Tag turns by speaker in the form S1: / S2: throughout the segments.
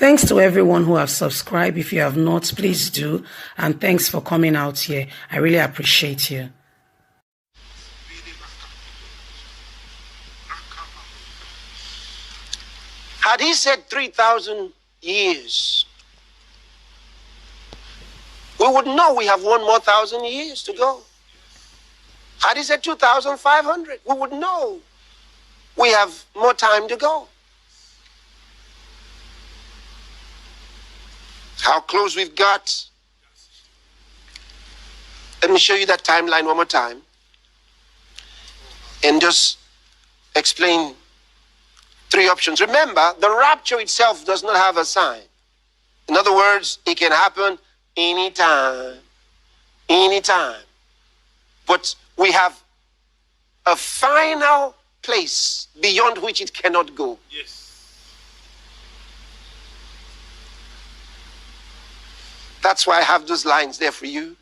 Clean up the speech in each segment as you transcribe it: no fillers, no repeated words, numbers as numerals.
S1: Thanks to everyone who has subscribed. If you have not, please do. And thanks for coming out here. I really appreciate you.
S2: Had he said 3,000 years, we would know we have 1,000 years to go. Had he said 2,500, we would know we have more time to go. How close we've got. Let me show you that timeline one more time and just explain three options. Remember, the rapture itself does not have a sign. In other words, it can happen anytime. Anytime. But we have a final place beyond which it cannot go.
S3: Yes.
S2: That's why I have those lines there for you.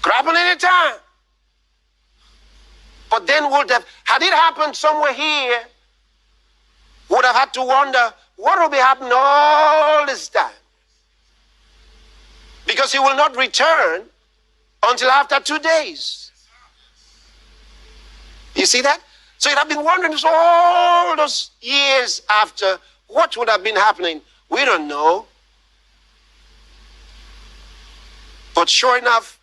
S2: Could happen anytime. But then had it happened somewhere here, would have had to wonder what will be happening all this time. Because he will not return until after 2 days. You see that? So you'd have been wondering all those years after, what would have been happening? We don't know. But sure enough,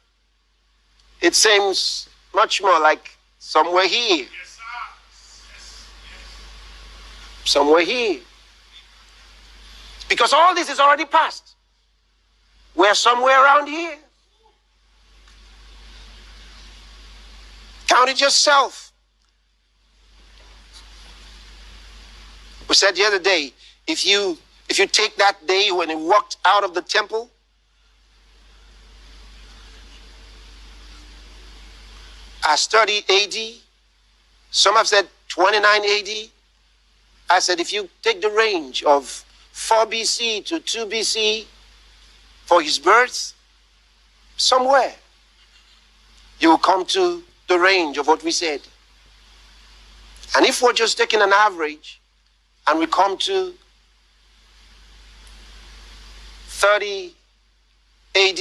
S2: it seems much more like somewhere here.
S3: Yes, sir. Yes.
S2: Somewhere here. Because all this is already past. We're somewhere around here. Count it yourself. We said the other day, if you take that day when he walked out of the temple, as 30 AD, some have said 29 AD. I said, if you take the range of 4 BC to 2 BC for his birth, somewhere you will come to the range of what we said. And if we're just taking an average and we come to 30 AD,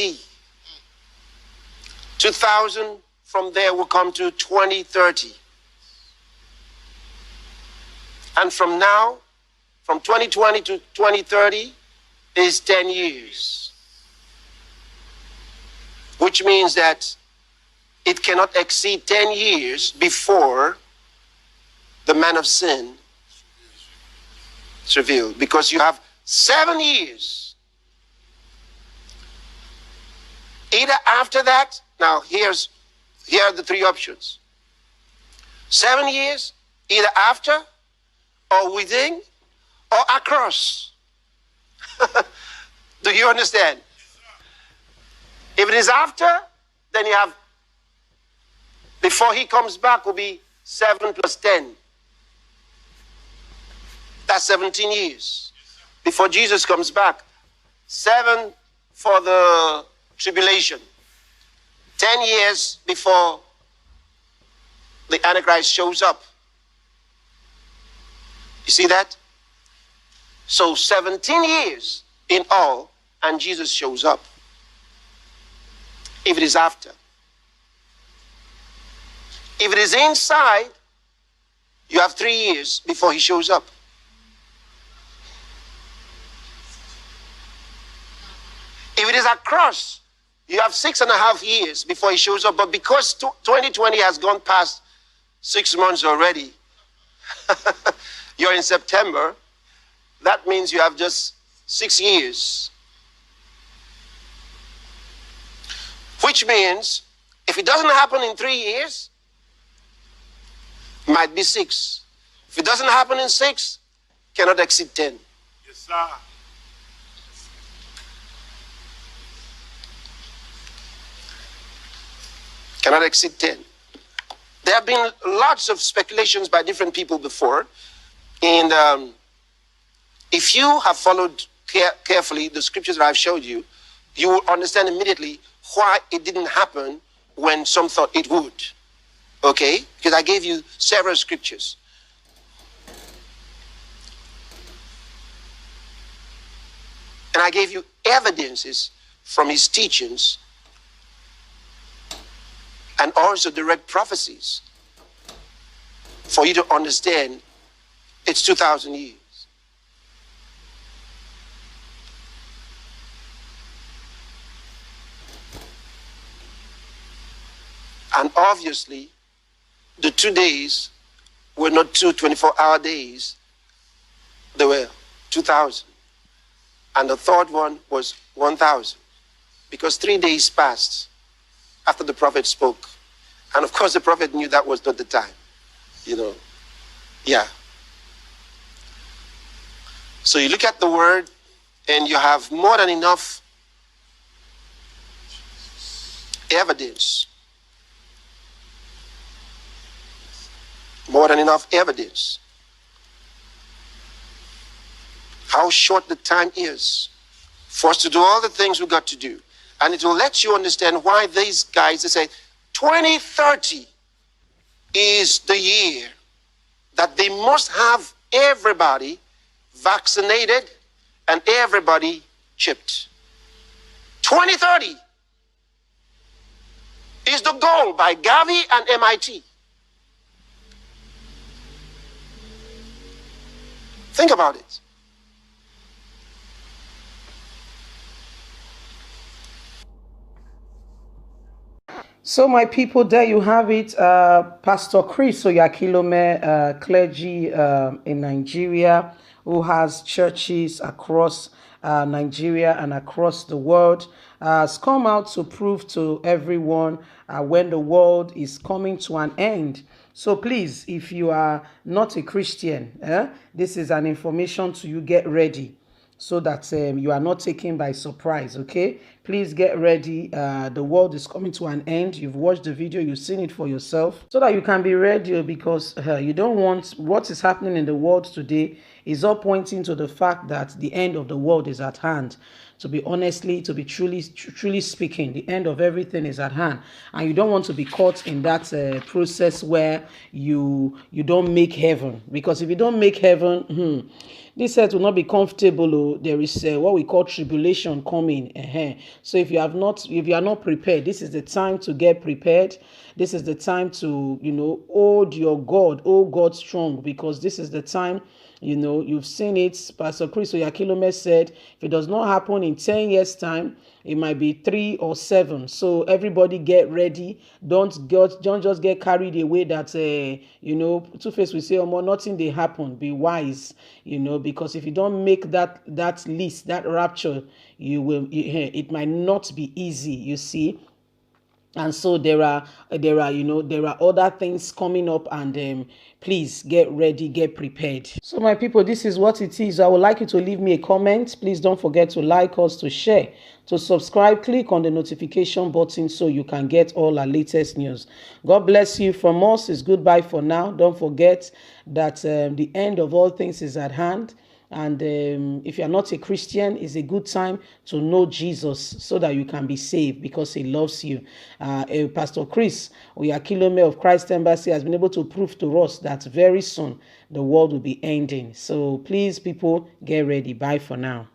S2: 2000, from there we'll come to 2030. And from now, from 2020 to 2030 is 10 years. Which means that it cannot exceed 10 years before the man of sin is revealed. Because you have 7 years. Either after that, now here are the three options. 7 years, either after, or within, or across. Do you understand? If it is after, then you have, before he comes back will be 7 plus 10. That's 17 years. Before Jesus comes back. 7 for the tribulation. 10 years before the Antichrist shows up. You see that? So 17 years in all, and Jesus shows up. If it is after. If it is inside, you have 3 years before he shows up. If it is across, you have 6.5 years before he shows up. But because 2020 has gone past 6 months already, you're in September, that means you have just 6 years. Which means, if it doesn't happen in 3 years, it might be 6. If it doesn't happen in 6, cannot exceed 10.
S3: Yes, sir.
S2: Cannot exceed 10. There have been lots of speculations by different people before. And if you have followed carefully the scriptures that I've showed you, you will understand immediately why it didn't happen when some thought it would. Okay? Because I gave you several scriptures. And I gave you evidences from his teachings and also direct prophecies for you to understand it's 2,000 years. And obviously, the 2 days were not 2 24-hour days. They were 2,000. And the third one was 1,000. Because 3 days passed after the prophet spoke. And of course, the prophet knew that was not the time. Yeah. So you look at the word and you have more than enough evidence. More than enough evidence. How short the time is for us to do all the things we got to do. And it will let you understand why these guys, they say 2030 is the year that they must have everybody vaccinated and everybody chipped. 2030 is the goal by Gavi and MIT. Think about it.
S1: So, my people, there you have it. Pastor Chris Oyakilome, clergy in Nigeria, who has churches across Nigeria and across the world, has come out to prove to everyone when the world is coming to an end. So please, if you are not a Christian, this is an information to you. Get ready, so that you are not taken by surprise. Okay, please get ready. The world is coming to an end. You've watched the video, you've seen it for yourself, so that you can be ready, because you don't want what is happening in the world today is all pointing to the fact that the end of the world is at hand. To be truly speaking, the end of everything is at hand, and you don't want to be caught in that process where you don't make heaven. Because if you don't make heaven, this earth will not be comfortable. There is what we call tribulation coming. So if you are not prepared, this is the time to get prepared. This is the time to hold your God, hold God strong, because this is the time. You've seen it. Pastor Chris Oyakilome said, if it does not happen in 10 years' time, it might be 3 or 7. So everybody get ready. Don't just get carried away that, Two-Face will say, oh, nothing they happen. Be wise, because if you don't make that list, that rapture, it might not be easy, you see. And so there are other things coming up, and please get ready, get prepared. So my people, this is what it is. I would like you to leave me a comment. Please don't forget to like us, to share, to subscribe. Click on the notification button so you can get all our latest news. God bless you. From us, it's goodbye for now. Don't forget that the end of all things is at hand. And if you're not a Christian, it's a good time to know Jesus so that you can be saved, because he loves you. Pastor Chris Oyakilome of Christ Embassy has been able to prove to us that very soon the world will be ending. So please, people, get ready. Bye for now.